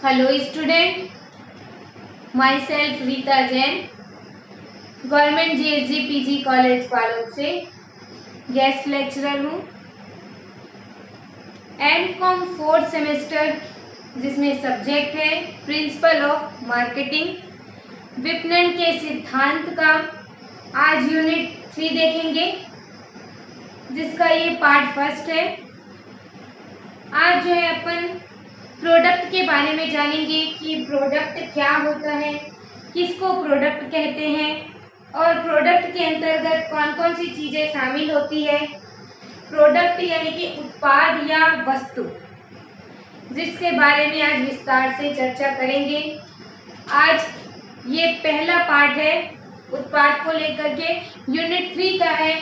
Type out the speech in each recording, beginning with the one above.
Hello student, myself Rita Jain, government GSG PG college Palod से guest lecturer हूँ। MCom 4th semester, जिसमें subject है principle of marketing, विपणन के सिद्धांत का आज यूनिट 3 देखेंगे, जिसका ये पार्ट फर्स्ट है। आज जो है अपन प्रोडक्ट के बारे में जानेंगे कि प्रोडक्ट क्या होता है, किसको प्रोडक्ट कहते हैं और प्रोडक्ट के अंतर्गत कौन कौन सी चीज़ें शामिल होती है। प्रोडक्ट यानी कि उत्पाद या वस्तु, जिसके बारे में आज विस्तार से चर्चा करेंगे। आज ये पहला पार्ट है उत्पाद को लेकर के, यूनिट 3 का है,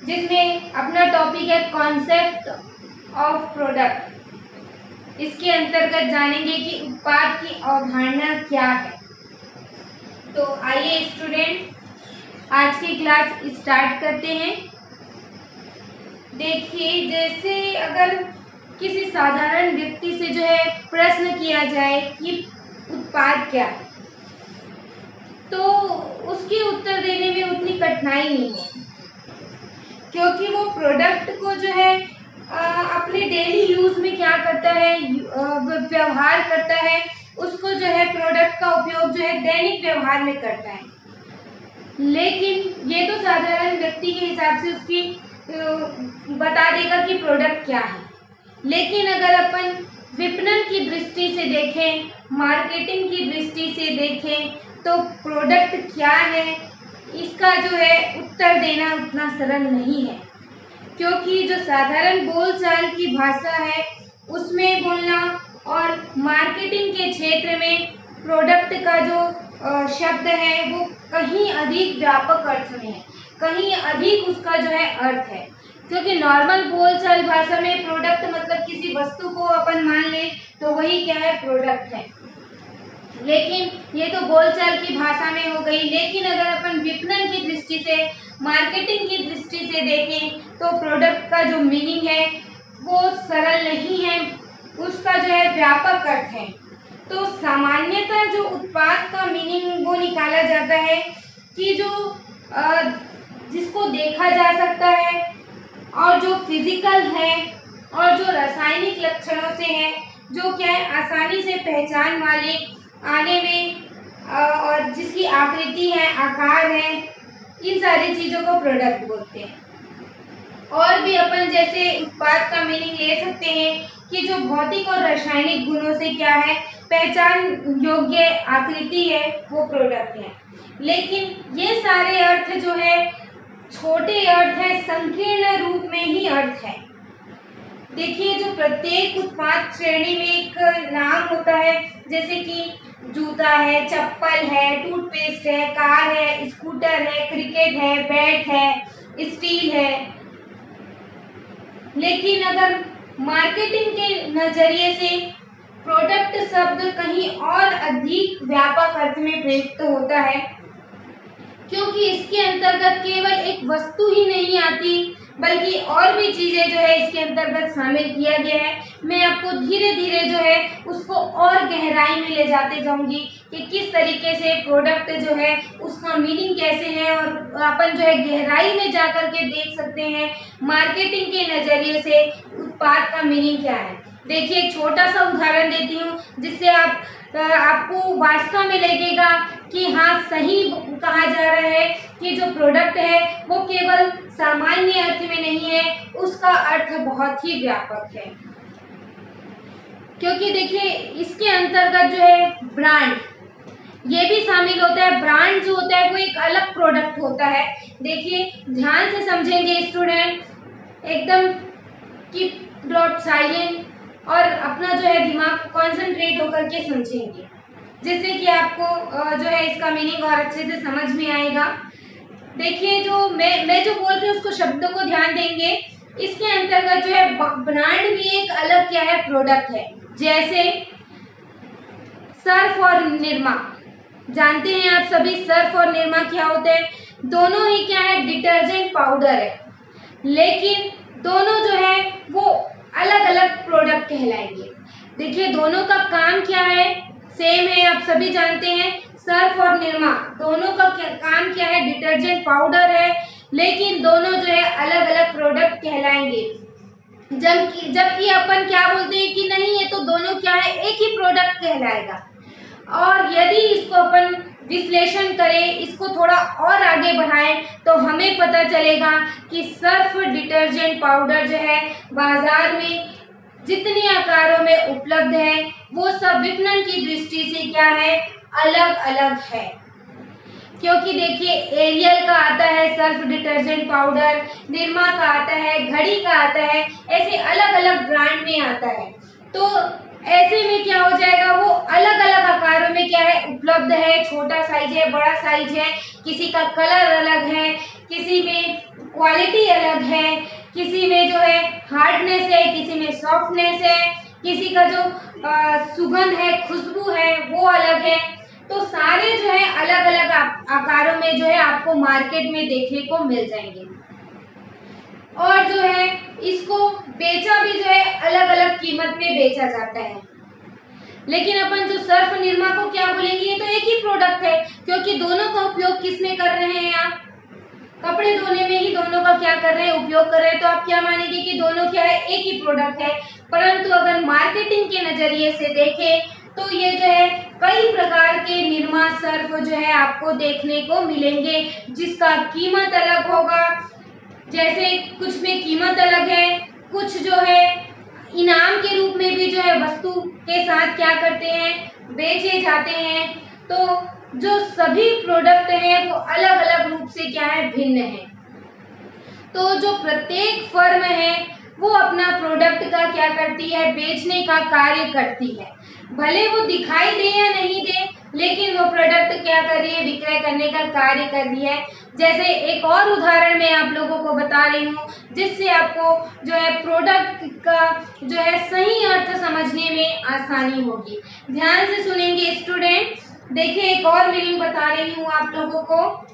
जिसमें अपना टॉपिक है कॉन्सेप्ट ऑफ प्रोडक्ट। इसके अंतर्गत जानेंगे कि उत्पाद की अवधारणा क्या है। तो आइए स्टूडेंट, आज की क्लास स्टार्ट करते हैं। देखिए, जैसे अगर किसी साधारण व्यक्ति से जो है प्रश्न किया जाए कि उत्पाद क्या है, तो उसके उत्तर देने में उतनी कठिनाई नहीं है, क्योंकि वो प्रोडक्ट को जो है अपने डेली यूज में क्या करता है, व्यवहार करता है, उसको जो है प्रोडक्ट का उपयोग जो है दैनिक व्यवहार में करता है। लेकिन ये तो साधारण व्यक्ति के हिसाब से उसकी बता देगा कि प्रोडक्ट क्या है। लेकिन अगर अपन विपणन की दृष्टि से देखें, मार्केटिंग की दृष्टि से देखें, तो प्रोडक्ट क्या है, इसका जो है उत्तर देना उतना सरल नहीं है, क्योंकि जो साधारण बोलचाल की भाषा है उसमें बोलना और मार्केटिंग के क्षेत्र में प्रोडक्ट का जो शब्द है वो कहीं अधिक व्यापक अर्थ में है, कहीं अधिक उसका जो है अर्थ है। क्योंकि नॉर्मल बोलचाल भाषा में प्रोडक्ट मतलब किसी वस्तु को अपन मान ले तो वही क्या है, प्रोडक्ट है। लेकिन ये तो बोलचाल की भाषा में हो गई। लेकिन अगर अपन विपणन की दृष्टि से, मार्केटिंग की दृष्टि से देखें, तो प्रोडक्ट का जो मीनिंग है वो सरल नहीं है, उसका जो है व्यापक अर्थ है। तो सामान्यतः जो उत्पाद का मीनिंग वो निकाला जाता है कि जो जिसको देखा जा सकता है और जो फिजिकल है और जो रासायनिक लक्षणों से है, जो क्या है आसानी से पहचान वाले, आने में और जिसकी आकृति है, आकार है, इन सारी चीज़ों को प्रोडक्ट बोलते हैं। और भी अपन जैसे उत्पाद का मीनिंग ले सकते हैं कि जो भौतिक और रासायनिक गुणों से क्या है, पहचान योग्य आकृति है, वो प्रोडक्ट है। लेकिन ये सारे अर्थ जो है छोटे अर्थ है, संकीर्ण रूप में ही अर्थ है। देखिए, जो प्रत्येक उत्पाद श्रेणी में एक नाम होता है, जैसे कि जूता है, चप्पल है, टूथपेस्ट है, कार है, स्कूटर है, क्रिकेट है, बैट है, स्टील है। लेकिन अगर मार्केटिंग के नजरिए से प्रोडक्ट शब्द कहीं और अधिक व्यापक अर्थ में प्रयुक्त होता है, क्योंकि इसके अंतर्गत केवल एक वस्तु ही नहीं आती, बल्कि और भी चीज़ें जो है इसके अंतर्गत शामिल किया गया है। मैं आपको धीरे धीरे जो है उसको और गहराई में ले जाते जाऊंगी कि किस तरीके से प्रोडक्ट जो है उसका मीनिंग कैसे है, और अपन जो है गहराई में जाकर के देख सकते हैं मार्केटिंग के नज़रिए से उत्पाद का मीनिंग क्या है। देखिए, एक छोटा सा उदाहरण देती हूँ, जिससे आपको वास्तव में लगेगा कि हाँ, सही कहा जा रहा है कि जो प्रोडक्ट है वो केवल सामान्य अर्थ में नहीं है, उसका अर्थ बहुत ही व्यापक है। क्योंकि देखिए, इसके अंतर्गत जो है ब्रांड ये भी शामिल होता है। ब्रांड जो होता है वो एक अलग प्रोडक्ट होता है। देखिए, ध्यान से समझेंगे स्टूडेंट, एकदम कीप डॉट साइलेंट और अपना जो है दिमाग कॉन्सेंट्रेट होकर के समझेंगे, जिससे कि आपको जो है इसका मीनिंग और अच्छे से समझ में आएगा। देखिए, जो मैं जो बोल रही हूँ उसको शब्दों को ध्यान देंगे। इसके अंतर्गत जो है ब्रांड भी एक अलग क्या है, प्रोडक्ट है। जैसे सर्फ और निरमा, जानते हैं आप सभी सर्फ और निरमा क्या होते हैं? दोनों ही क्या है, डिटर्जेंट पाउडर है। लेकिन दोनों जो है वो अलग अलग प्रोडक्ट कहलाएंगे। देखिए दोनों का काम क्या है, सेम है, आप सभी जानते हैं। सर्फ और निरमा दोनों का काम क्या है, डिटर्जेंट पाउडर है, लेकिन दोनों जो है अलग अलग प्रोडक्ट कहलाएंगे। जबकि अपन क्या बोलते हैं कि नहीं, ये तो दोनों क्या है, एक ही प्रोडक्ट कहलाएगा। और यदि इसको अपन विश्लेषण करें, इसको थोड़ा और आगे बढ़ाएं, तो हमें पता चलेगा कि सर्फ डिटर्जेंट पाउडर जो है बाजार में जितने आकारों में उपलब्ध है, वो सब विपणन की दृष्टि से क्या है, अलग अलग है। क्योंकि देखिए एरियल का आता है सर्फ डिटर्जेंट पाउडर, निरमा का आता है, घड़ी का आता है, ऐसे अलग अलग ब्रांड में आता है। तो ऐसे में क्या हो जाएगा, वो अलग अलग आकारों में क्या है, उपलब्ध है। छोटा साइज है, बड़ा साइज है, किसी का कलर अलग है, किसी में क्वालिटी अलग है, किसी में जो है हार्डनेस है, किसी में सॉफ्टनेस है, किसी का जो सुगंध है, खुशबू है, वो अलग है। तो सारे जो है अलग अलग आकारों में जो है आपको मार्केट में देखने को मिल जाएंगे। और जो है इसको बेचा भी जो है अलग अलग कीमत में बेचा जाता है। लेकिन अपन जो सर्फ निरमा को क्या बोलेंगे, ये तो एक ही प्रोडक्ट है, क्योंकि दोनों का उपयोग किसमें कर रहे हैं आप, कपड़े धोने में ही दोनों का क्या कर रहे हैं, उपयोग कर रहे हैं। तो आप क्या मानेंगे कि दोनों क्या है, एक ही प्रोडक्ट है। परंतु अगर मार्केटिंग के नजरिए से देखें तो ये जो है कई प्रकार के निरमा सर्फ जो है आपको देखने को मिलेंगे, जिसका कीमत अलग होगा। जैसे कुछ में कीमत अलग है, कुछ जो है इनाम के रूप में भी जो है वस्तु के साथ क्या करते हैं, बेचे जाते हैं। तो जो सभी प्रोडक्ट हैं वो अलग अलग रूप से क्या है, भिन्न है। तो जो प्रत्येक फर्म है वो अपना प्रोडक्ट का क्या करती है, बेचने का कार्य करती है। भले वो दिखाई दे या नहीं दे, लेकिन वो प्रोडक्ट क्या कर रही है, विक्रय करने का कार्य कर रही है। जैसे एक और उदाहरण मैं आप लोगों को बता रही हूँ, जिससे आपको जो है प्रोडक्ट का जो है सही अर्थ समझने में आसानी होगी। ध्यान से सुनेंगे स्टूडेंट। देखिए एक और मीनिंग बता रही हूँ आप लोगों को।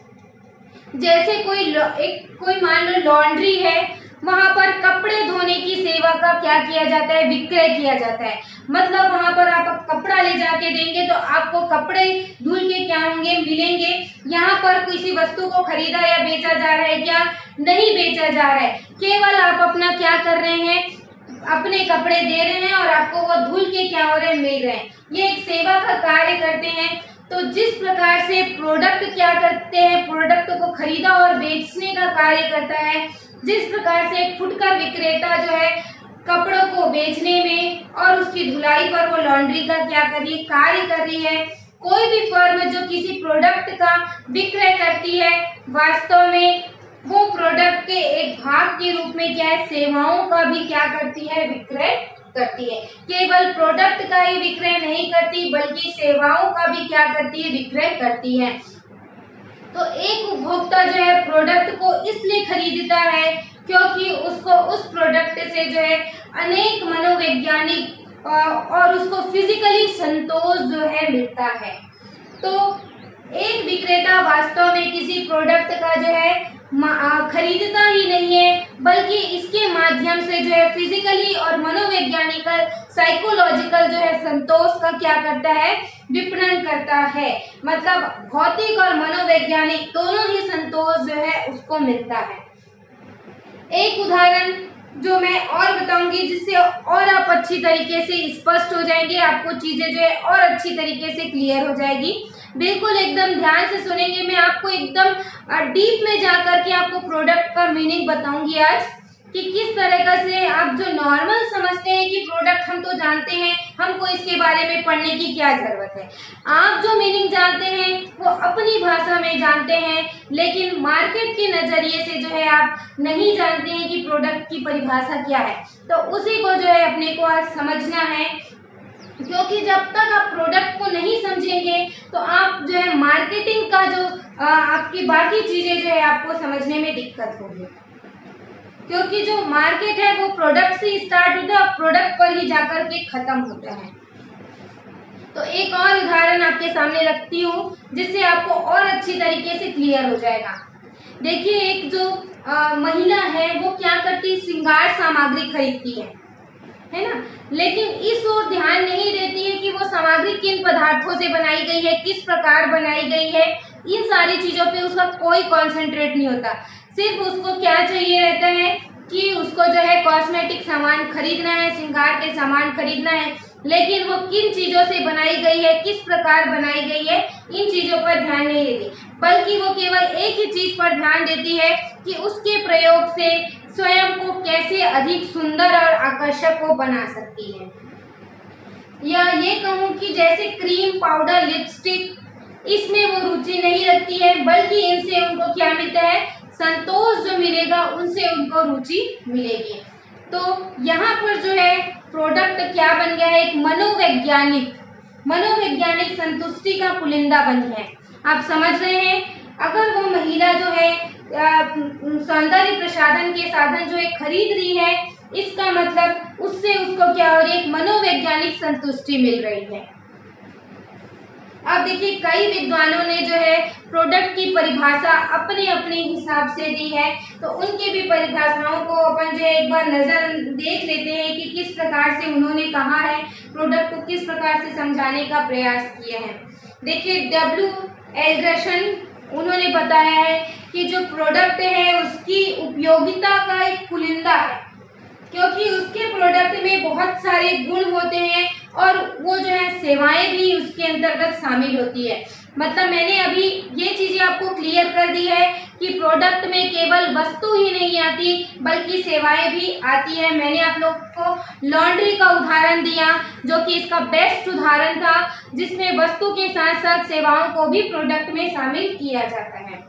जैसे कोई मान लो लॉन्ड्री है, वहां पर कपड़े धोने की सेवा का क्या किया जाता है, विक्रय किया जाता है। मतलब वहां पर आप कपड़ा ले जाके देंगे तो आपको कपड़े धुल के क्या होंगे, मिलेंगे। यहाँ पर किसी वस्तु को खरीदा या बेचा जा रहा है क्या, नहीं बेचा जा रहा है, केवल आप अपना क्या कर रहे हैं, अपने कपड़े दे रहे हैं और आपको वो धुल के क्या हो रहे हैं, मिल रहे हैं। ये एक सेवा का कार्य करते हैं। तो जिस प्रकार से प्रोडक्ट क्या करते हैं, प्रोडक्ट को खरीदा और बेचने का कार्य करता है, जिस प्रकार से एक फुटकर विक्रेता जो है कपड़ों को बेचने में और उसकी धुलाई पर वो लॉन्ड्री का क्या कर रही है, कार्य कर रही है। कोई भी फर्म जो किसी प्रोडक्ट का विक्रय करती है, वास्तव में वो प्रोडक्ट के एक भाग के रूप में क्या है, सेवाओं का भी क्या करती है, विक्रय करती है। केवल प्रोडक्ट का ही विक्रय नहीं करती, बल्कि सेवाओं का भी क्या करती है, विक्रय करती है। तो एक उपभोक्ता जो है प्रोडक्ट को इसलिए खरीदता है क्योंकि उसको उस प्रोडक्ट से जो है अनेक मनोवैज्ञानिक और उसको फिजिकली संतोष जो है मिलता है। तो एक विक्रेता वास्तव में किसी प्रोडक्ट का जो है खरीदता ही नहीं है, बल्कि इसके माध्यम से जो है फिजिकली और मनोवैज्ञानिकल साइकोलॉजिकल जो है संतोष का क्या करता है, विपणन करता है। मतलब भौतिक और मनोवैज्ञानिक दोनों ही संतोष जो है उसको मिलता है। एक उदाहरण जो मैं और बताऊंगी, जिससे और आप अच्छी तरीके से स्पष्ट हो जाएंगे, आपको चीजें जो है और अच्छी तरीके से क्लियर हो जाएगी। बिल्कुल एकदम ध्यान से सुनेंगे। मैं आपको एकदम डीप में जाकर के आपको प्रोडक्ट का मीनिंग बताऊंगी आज, कि किस तरह से आप जो नॉर्मल समझते हैं कि प्रोडक्ट हम तो जानते हैं, हमको इसके बारे में पढ़ने की क्या जरूरत है। आप जो मीनिंग जानते हैं वो अपनी भाषा में जानते हैं, लेकिन मार्केट के नजरिए से जो है आप नहीं जानते हैं कि प्रोडक्ट की परिभाषा क्या है। तो उसी को जो है अपने को आज समझना है, क्योंकि जब तक आप प्रोडक्ट को नहीं समझेंगे तो आप जो है मार्केटिंग का जो आपकी बाकी चीजें जो है आपको समझने में दिक्कत होगी। क्योंकि जो मार्केट है वो प्रोडक्ट से स्टार्ट होता है और प्रोडक्ट पर ही जाकर के खत्म होता है। तो एक और उदाहरण आपके सामने रखती हूँ, जिससे आपको और अच्छी तरीके से क्लियर हो जाएगा। देखिए एक जो महिला है वो क्या करती है, श्रृंगार सामग्री खरीदती है है ना। लेकिन इस ओर ध्यान नहीं देती है कि वो सामग्री किन पदार्थों से बनाई गई है, किस प्रकार बनाई गई है। इन सारी चीजों पे उसका कोई कॉन्सेंट्रेट नहीं होता। सिर्फ उसको क्या चाहिए रहता है कि उसको जो है कॉस्मेटिक सामान खरीदना है, श्रृंगार के सामान खरीदना है, लेकिन वो किन चीजों से बनाई गई है, किस प्रकार बनाई गई है, इन चीजों पर ध्यान नहीं देती, बल्कि वो केवल एक ही चीज पर ध्यान देती है कि उसके प्रयोग से स्वयं को कैसे अधिक सुंदर और आकर्षक को बना सकती है। या ये कहूँ कि जैसे क्रीम, पाउडर, लिपस्टिक, इसमें वो रुचि नहीं रखती है, बल्कि इनसे उनको क्या मिलता है, संतोष जो मिलेगा उनसे उनको रुचि मिलेगी। तो यहाँ पर जो है प्रोडक्ट क्या बन गया है, एक मनोवैज्ञानिक संतुष्टि का पुलिंदा बन गया है। आप समझ रहे हैं, अगर वो महिला जो है सौंदर्य प्रसाधन के साधन जो है खरीद रही है, इसका मतलब उससे उसको क्या हो रही है, एक मनोवैज्ञानिक संतुष्टि मिल रही है। अब देखिए, कई विद्वानों ने जो है प्रोडक्ट की परिभाषा अपने अपने हिसाब से दी है, तो उनकी भी परिभाषाओं को अपन जो है एक बार नजर देख लेते हैं कि किस प्रकार से उन्होंने कहा है, प्रोडक्ट को किस प्रकार से समझाने का प्रयास किया है। देखिए, W. एल्डरसन उन्होंने बताया है कि जो प्रोडक्ट है उसकी उपयोगिता का एक पुलिंदा है, क्योंकि उसके प्रोडक्ट में बहुत सारे गुण होते हैं और वो जो है सेवाएं भी उसके अंतर्गत शामिल होती है। मतलब मैंने अभी ये चीजें आपको क्लियर कर दी है कि प्रोडक्ट में केवल वस्तु ही नहीं आती बल्कि सेवाएं भी आती है। मैंने आप लोग को लॉन्ड्री का उदाहरण दिया जो कि इसका बेस्ट उदाहरण था, जिसमें वस्तु के साथ साथ सेवाओं को भी प्रोडक्ट में शामिल किया जाता है।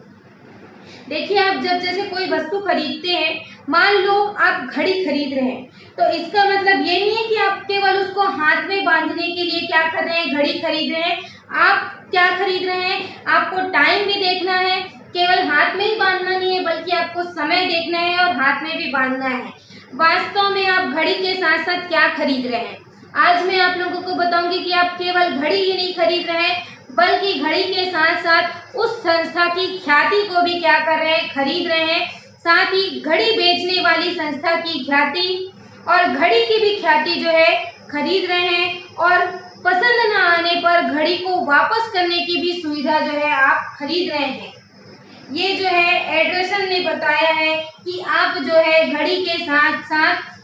देखिए, आप जब जैसे कोई वस्तु खरीदते हैं, मान लो आप घड़ी खरीद रहे हैं, तो इसका मतलब ये नहीं है कि आप केवल उसको हाथ में बांधने के लिए क्या कर रहे हैं, घड़ी खरीद रहे हैं। आप क्या खरीद रहे हैं, आपको टाइम भी देखना है, केवल हाथ में ही बांधना नहीं है बल्कि आपको समय देखना है और हाथ में भी बांधना है। वास्तव में आप घड़ी के साथ साथ क्या खरीद रहे हैं, आज मैं आप लोगों को बताऊंगी कि आप केवल घड़ी ही नहीं खरीद रहे हैं बल्कि घड़ी के साथ साथ उस संस्था की ख्याति को भी क्या कर रहे हैं, खरीद रहे हैं। साथ ही घड़ी बेचने वाली संस्था की ख्याति और घड़ी की भी ख्याति जो है खरीद रहे हैं, और पसंद न आने पर घड़ी को वापस करने की भी सुविधा जो है आप खरीद रहे हैं। ये जो है एल्डरसन ने बताया है कि आप जो है घड़ी के साथ साथ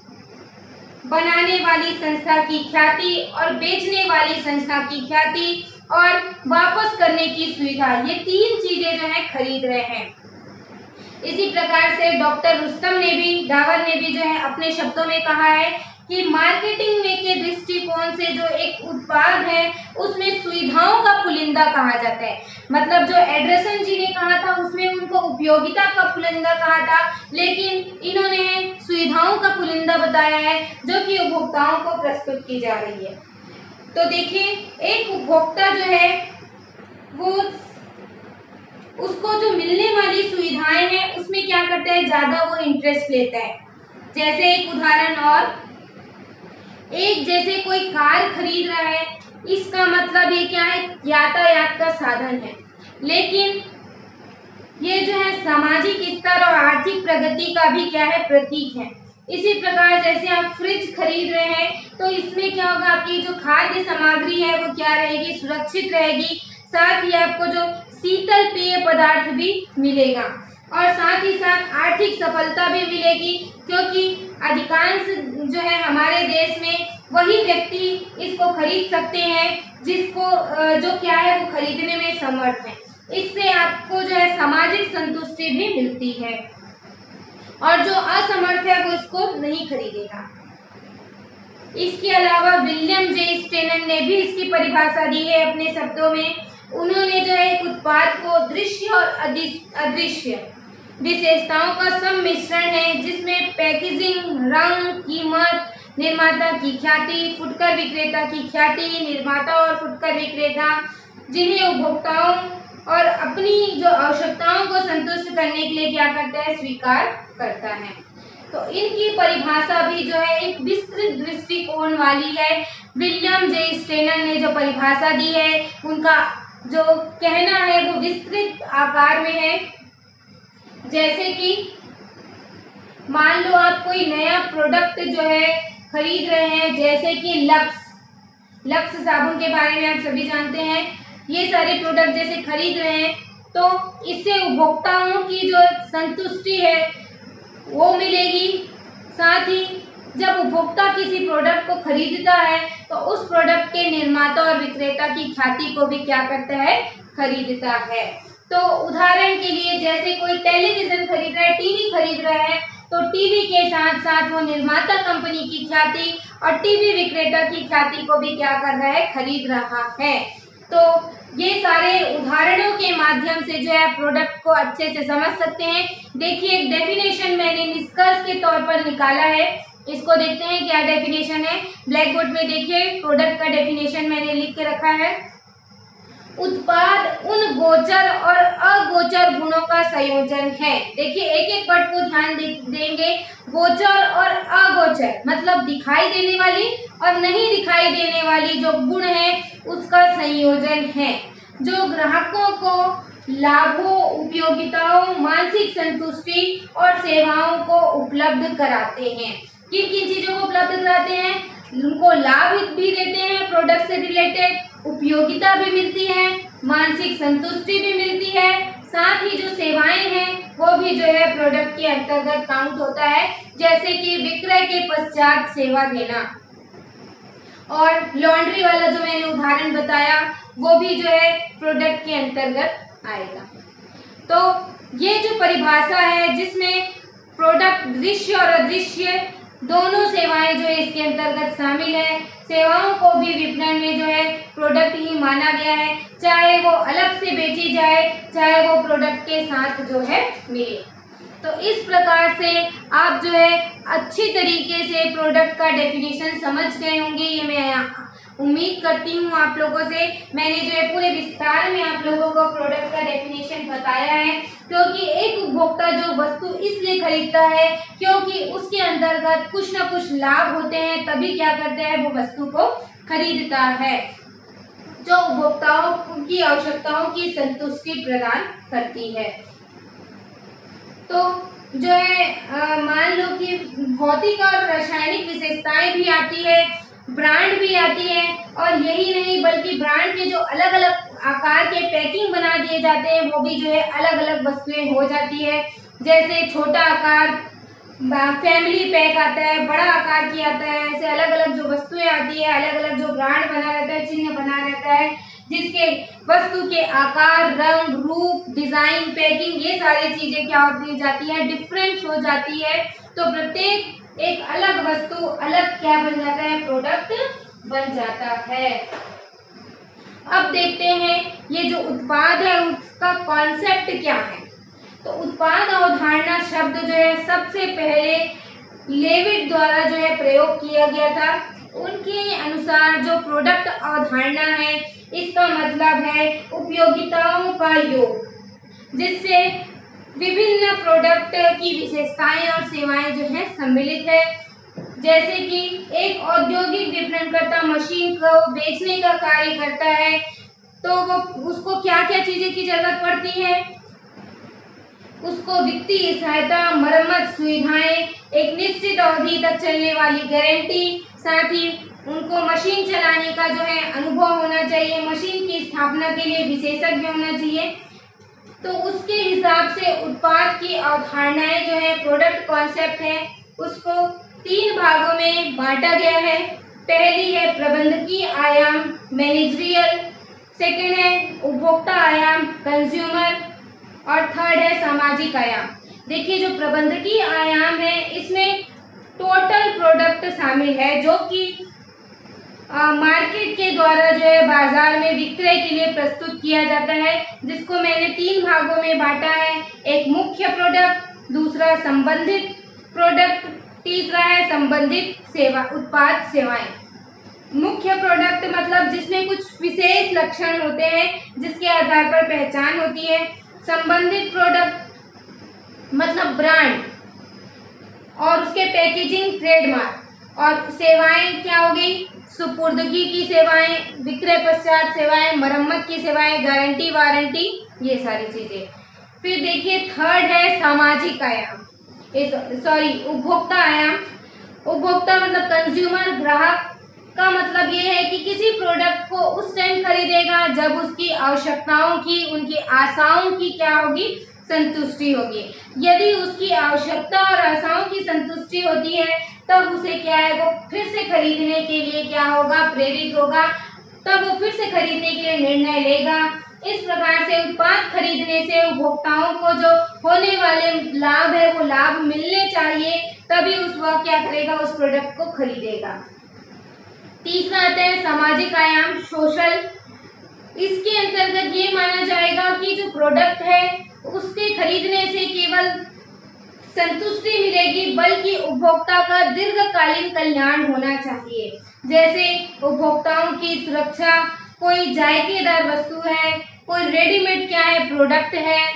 बनाने वाली संस्था की ख्याति और बेचने वाली संस्था की ख्याति और वापस करने की सुविधा, ये तीन चीजें जो है खरीद रहे हैं। इसी प्रकार से डॉक्टर रुस्तम ने भी, डावर ने भी जो है अपने शब्दों में कहा है कि मार्केटिंग में के दृष्टिकोण से जो एक उत्पाद है उसमें सुविधाओं का पुलिंदा कहा जाता है। मतलब जो एल्डरसन जी ने कहा था उसमें उनको उपयोगिता का पुलिंदा कहा था, लेकिन इन्होंने सुविधाओं का पुलिंदा बताया है जो कि उपभोक्ताओं को प्रस्तुत की जा रही है। तो देखिए, एक उपभोक्ता जो है वो उसको जो मिलने वाली सुविधाएं हैं उसमें क्या करता है, ज्यादा वो इंटरेस्ट लेता है। जैसे एक उदाहरण और, एक जैसे कोई कार खरीद रहा है, इसका मतलब ये क्या है, यातायात का साधन है, लेकिन ये जो है सामाजिक स्तर और आर्थिक प्रगति का भी क्या है, प्रतीक है। इसी प्रकार जैसे आप फ्रिज खरीद रहे हैं तो इसमें क्या होगा, आपकी जो खाद्य सामग्री है वो क्या रहेगी, सुरक्षित रहेगी। साथ ही आपको जो शीतल पेय पदार्थ भी मिलेगा और साथ ही साथ आर्थिक सफलता भी मिलेगी, क्योंकि अधिकांश जो है हमारे देश में वही व्यक्ति इसको खरीद सकते हैं जिसको जो क्या है वो खरीदने में समर्थ है। इससे आपको जो है सामाजिक संतुष्टि भी मिलती है और जो असमर्थ है वो इसको नहीं खरीदेगा। इसके अलावा विलियम जे स्टेनन ने भी इसकी परिभाषा दी है अपने शब्दों में। उन्होंने जो है एक उत्पाद को दृश्य और अदृश्य विशेषताओं का सम्मिश्रण है, जिसमें पैकेजिंग, रंग, कीमत, निर्माता की ख्याति, फुटकर विक्रेता की ख्याति, निर्माता और फुटकर विक्रेता जिन्हें उपभोक्ताओं और अपनी जो आवश्यकताओं को संतुष्ट करने के लिए क्या करता है, स्वीकार करता है। तो इनकी परिभाषा भी जो है एक विस्तृत दृष्टिकोण वाली है। विलियम जे स्टेनर ने जो परिभाषा दी है उनका जो कहना है वो विस्तृत आकार में है। जैसे कि मान लो आप कोई नया प्रोडक्ट जो है खरीद रहे हैं, जैसे कि लक्स साबुन के बारे में आप सभी जानते हैं। ये सारे प्रोडक्ट जैसे खरीद रहे हैं तो इससे उपभोक्ताओं की जो संतुष्टि है वो मिलेगी। साथ ही जब उपभोक्ता किसी प्रोडक्ट को खरीदता है तो उस प्रोडक्ट के निर्माता और विक्रेता की ख्याति को भी क्या करता है, खरीदता है। तो उदाहरण के लिए जैसे कोई टेलीविजन खरीद रहा है, टीवी खरीद रहा है, तो टीवी के साथ साथ वो निर्माता कंपनी की ख्याति और टीवी विक्रेता की ख्याति को भी क्या कर रहा है, खरीद रहा है। तो ये सारे उदाहरणों के माध्यम से जो है प्रोडक्ट को अच्छे से समझ सकते हैं। देखिए एक डेफिनेशन मैंने निष्कर्ष के तौर पर निकाला है, इसको देखते हैं क्या डेफिनेशन है। ब्लैक बोर्ड में देखिए प्रोडक्ट का डेफिनेशन मैंने लिख के रखा है। उत्पाद उन गोचर और अगोचर गुणों का संयोजन है। देखिए एक एक वर्ड को ध्यान देंगे। गोचर और अगोचर मतलब दिखाई देने वाली और नहीं दिखाई देने वाली जो गुण है उसका संयोजन है, जो ग्राहकों को लाभों, उपयोगिताओं, मानसिक संतुष्टि और सेवाओं को उपलब्ध कराते हैं। किन किन चीजों को उपलब्ध कराते हैं? उनको लाभ भी देते हैं प्रोडक्ट से रिलेटेड, उपयोगिता भी मिलती है, मानसिक संतुष्टि भी मिलती है, साथ ही जो सेवाएं हैं वो भी जो है प्रोडक्ट के अंतर्गत काउंट होता है, जैसे कि विक्रय के पश्चात सेवा देना। और लॉन्ड्री वाला जो मैंने उदाहरण बताया वो भी जो है प्रोडक्ट के अंतर्गत आएगा। तो ये जो परिभाषा है जिसमें प्रोडक्ट दृश्य और अदृश्य दोनों सेवाएं जो है इसके अंतर्गत शामिल है। सेवाओं को भी विपणन में जो है प्रोडक्ट ही माना गया है, चाहे वो अलग से बेची जाए, चाहे वो प्रोडक्ट के साथ जो है मिले। तो इस प्रकार से आप जो है अच्छी तरीके से प्रोडक्ट का डेफिनेशन समझ गए होंगे, ये मैं उम्मीद करती हूँ आप लोगों से। मैंने जो है पूरे विस्तार में आप लोगों को प्रोडक्ट का डेफिनेशन बताया है, क्योंकि एक उपभोक्ता जो वस्तु इसलिए खरीदता है क्योंकि उसके अंतर्गत कुछ ना कुछ लाभ होते हैं, तभी क्या करता है, वो वस्तु को खरीदता है, जो उपभोक्ताओं की आवश्यकताओं की संतुष्टि प्रदान करती है। तो जो है मान लो कि भौतिक और रासायनिक विशेषताएं भी आती है, ब्रांड भी आती है, और यही नहीं बल्कि ब्रांड के जो अलग अलग आकार के पैकिंग बना दिए जाते हैं वो भी जो है अलग अलग वस्तुएं हो जाती है। जैसे छोटा आकार फैमिली पैक आता है, बड़ा आकार की आता है, ऐसे अलग अलग जो वस्तुएं आती है, अलग अलग जो ब्रांड बना रहता है, चिन्ह बना रहता है, जिसके वस्तु के आकार, रंग, रूप, डिजाइन, पैकिंग ये सारी चीजें क्या होती जाती है, डिफरेंट हो जाती है। तो प्रत्येक एक अलग वस्तु अलग क्या बन जाता है, प्रोडक्ट बन जाता है। अब देखते हैं ये जो उत्पाद है उसका कॉन्सेप्ट क्या है। तो उत्पाद अवधारणा शब्द जो है सबसे पहले लेविट द्वारा जो है प्रयोग किया गया था। उनके अनुसार जो प्रोडक्ट अवधारणा है इसका मतलब है उपयोगिताओं का योग, जिससे विभिन्न प्रोडक्ट की विशेषताएं और सेवाएं जो है सम्मिलित है। जैसे कि एक औद्योगिक विपणनकर्ता मशीन को बेचने का कार्य करता है तो वो उसको क्या क्या चीजें की जरूरत पड़ती है, उसको वित्तीय सहायता, मरम्मत सुविधाएं, एक निश्चित अवधि तक चलने वाली गारंटी, साथ ही उनको मशीन चलाने का जो है अनुभव होना चाहिए, मशीन की स्थापना के लिए विशेषज्ञ होना चाहिए। तो उसके हिसाब से उत्पाद की अवधारणाएं जो है प्रोडक्ट कॉन्सेप्ट है उसको 3 भागों में बांटा गया है। पहली है प्रबंधकीय आयाम मैनेजरियल, सेकंड है उपभोक्ता आयाम कंज्यूमर, और थर्ड है सामाजिक आयाम। देखिए जो प्रबंधकीय आयाम है इसमें टोटल प्रोडक्ट शामिल है जो कि मार्केट के द्वारा जो है बाजार में विक्रय के लिए प्रस्तुत किया जाता है, जिसको मैंने 3 भागों में बांटा है। एक मुख्य प्रोडक्ट, दूसरा संबंधित प्रोडक्ट, तीसरा है संबंधित सेवा उत्पाद सेवाएं। मुख्य प्रोडक्ट मतलब जिसमें कुछ विशेष लक्षण होते हैं जिसके आधार पर पहचान होती है। संबंधित प्रोडक्ट मतलब ब्रांड और उसके पैकेजिंग, ट्रेडमार्क। और सेवाएं क्या हो गई, सुपुर्दगी की सेवाएं, विक्रय पश्चात सेवाएं, मरम्मत की सेवाएं, गारंटी, वारंटी, ये सारी चीजें। फिर देखिए थर्ड है सामाजिक आयाम, उपभोक्ता आयाम। उपभोक्ता मतलब कंज्यूमर, ग्राहक का मतलब ये है कि किसी प्रोडक्ट को उस टाइम खरीदेगा जब उसकी आवश्यकताओं की, उनकी आशाओं की क्या होगी, संतुष्टि होगी। यदि उसकी आवश्यकता और आशाओं की संतुष्टि होती है तब उसे क्या है, वो फिर से खरीदने के लिए क्या होगा, प्रेरित होगा, तब वो फिर से खरीदने के लिए निर्णय लेगा। इस प्रकार से उत्पाद खरीदने से उपभोक्ताओं को जो होने वाले लाभ है वो लाभ मिलने चाहिए, तभी वह क्या करेगा, उस प्रोडक्ट को खरीदेगा। तीसरा आता है सामाजिक आयाम, सोशल। इसके अंतर्गत ये माना जाएगा कि जो प्रोडक्ट है उसके खरीदने से केवल संतुष्टि मिलेगी, बल्कि उपभोक्ता का दीर्घकालीन कल्याण होना चाहिए। जैसे उपभोक्ताओं की सुरक्षा, कोई जायकेदार वस्तु है, कोई रेडीमेड क्या है, प्रोडक्ट है,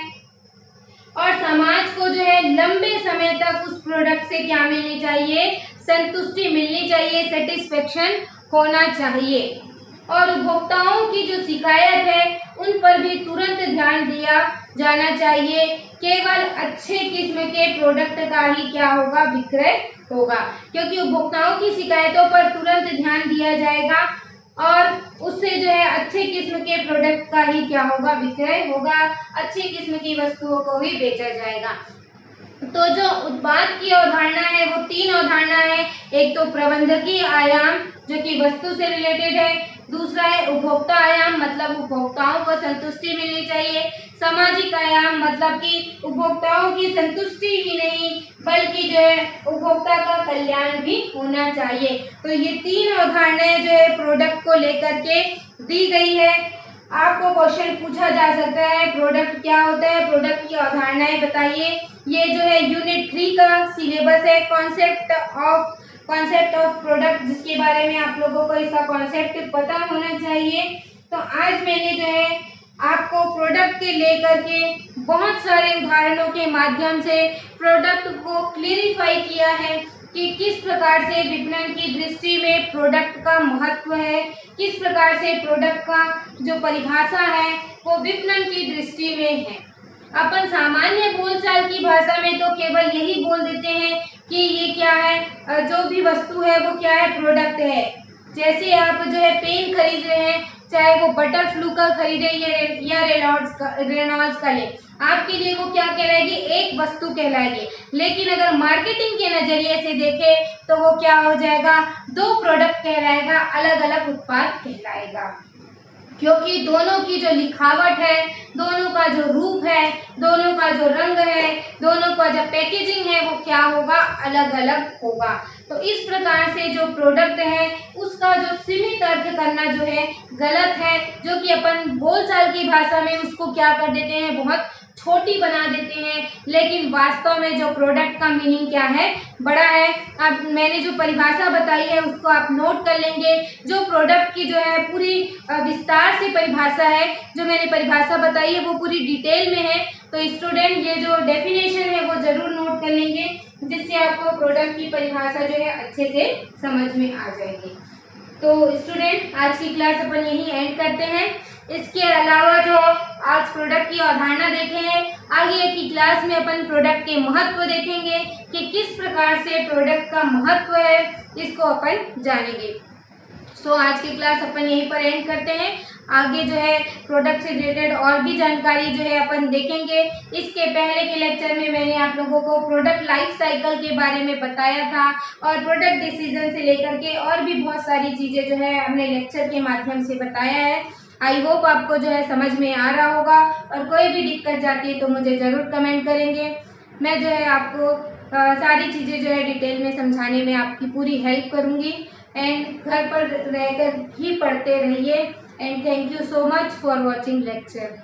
और समाज को जो है लंबे समय तक उस प्रोडक्ट से क्या मिलनी चाहिए, संतुष्टि मिलनी चाहिए, सेटिस्फेक्शन होना चाहिए। और उपभोक्ताओं की जो शिकायत है उन पर भी तुरंत ध्यान दिया जाना चाहिए। केवल अच्छे किस्म के प्रोडक्ट का ही क्या होगा, विक्रय होगा, क्योंकि उपभोक्ताओं की शिकायतों पर तुरंत ध्यान दिया जाएगा और उससे जो है अच्छे किस्म के प्रोडक्ट का ही क्या होगा, विक्रय होगा, अच्छे किस्म की वस्तुओं को ही बेचा जाएगा। तो जो उत्पाद की अवधारणा है वो तीन अवधारणा है। एक तो प्रबंधकीय आयाम जो कि वस्तु से रिलेटेड है, दूसरा है उपभोक्ता आयाम मतलब उपभोक्ताओं को संतुष्टि मिलनी चाहिए, सामाजिक आयाम मतलब कि उपभोक्ताओं की संतुष्टि ही नहीं बल्कि जो है उपभोक्ता का कल्याण भी होना चाहिए। तो ये तीन अवधारणाएं जो है प्रोडक्ट को लेकर के दी गई है। आपको क्वेश्चन पूछा जा सकता है प्रोडक्ट क्या होता है, प्रोडक्ट की अवधारणाएं बताइए। ये जो है यूनिट 3 का सिलेबस है, कॉन्सेप्ट ऑफ प्रोडक्ट, जिसके बारे में आप लोगों को इसका कॉन्सेप्ट पता होना चाहिए। तो आज मैंने जो है आपको प्रोडक्ट के लेकर के बहुत सारे उदाहरणों के माध्यम से प्रोडक्ट को क्लियरिफाई किया है कि किस प्रकार से विपणन की दृष्टि में प्रोडक्ट का महत्व है, किस प्रकार से प्रोडक्ट का जो परिभाषा है वो विपणन की दृष्टि में है। अपन सामान्य बोलचाल की भाषा में तो केवल यही बोल देते हैं कि ये क्या है, जो भी वस्तु है वो क्या है, प्रोडक्ट है। जैसे आप जो है पेन खरीद रहे हैं, चाहे वो बटर फ्लू का खरीदे या रेनॉल्ड्स का ले, आपके लिए वो क्या कहलाएगी, एक वस्तु कहलाएगी। लेकिन अगर मार्केटिंग के नजरिए से देखें तो वो क्या हो जाएगा, दो प्रोडक्ट कहलाएगा, अलग अलग उत्पाद कहलाएगा, क्योंकि दोनों की जो लिखावट है, दोनों का जो रूप है, दोनों का जो रंग है, दोनों का जो पैकेजिंग है वो क्या होगा, अलग अलग होगा। तो इस प्रकार से जो प्रोडक्ट है उसका जो सीमित अर्थ करना जो है गलत है, जो कि अपन बोलचाल की भाषा में उसको क्या कर देते हैं, बहुत छोटी बना देते हैं, लेकिन वास्तव में जो प्रोडक्ट का मीनिंग क्या है, बड़ा है। अब मैंने जो परिभाषा बताई है उसको आप नोट कर लेंगे। जो प्रोडक्ट की जो है पूरी विस्तार से परिभाषा है, जो मैंने परिभाषा बताई है वो पूरी डिटेल में है, तो स्टूडेंट ये जो डेफिनेशन है वो जरूर नोट कर लेंगे, जिससे आपको प्रोडक्ट की परिभाषा जो है अच्छे से समझ में आ जाएगी। तो स्टूडेंट आज की क्लास अपन यही एंड करते हैं। इसके अलावा जो आज प्रोडक्ट की अवधारणा देखे हैं, आगे की क्लास में अपन प्रोडक्ट के महत्व देखेंगे कि किस प्रकार से प्रोडक्ट का महत्व है, इसको अपन जानेंगे। सो आज की क्लास अपन यहीं पर एंड करते हैं। आगे जो है प्रोडक्ट से रिलेटेड और भी जानकारी जो है अपन देखेंगे। इसके पहले के लेक्चर में मैंने आप लोगों को प्रोडक्ट लाइफ साइकिल के बारे में बताया था और प्रोडक्ट डिसीजन से लेकर के और भी बहुत सारी चीज़ें जो है हमने लेक्चर के माध्यम से बताया है। आई होप आपको जो है समझ में आ रहा होगा, और कोई भी दिक्कत जाती है तो मुझे ज़रूर कमेंट करेंगे। मैं जो है आपको सारी चीज़ें जो है डिटेल में समझाने में आपकी पूरी हेल्प करूँगी। एंड घर पर रहकर ही पढ़ते रहिए। And thank you so much for watching lecture.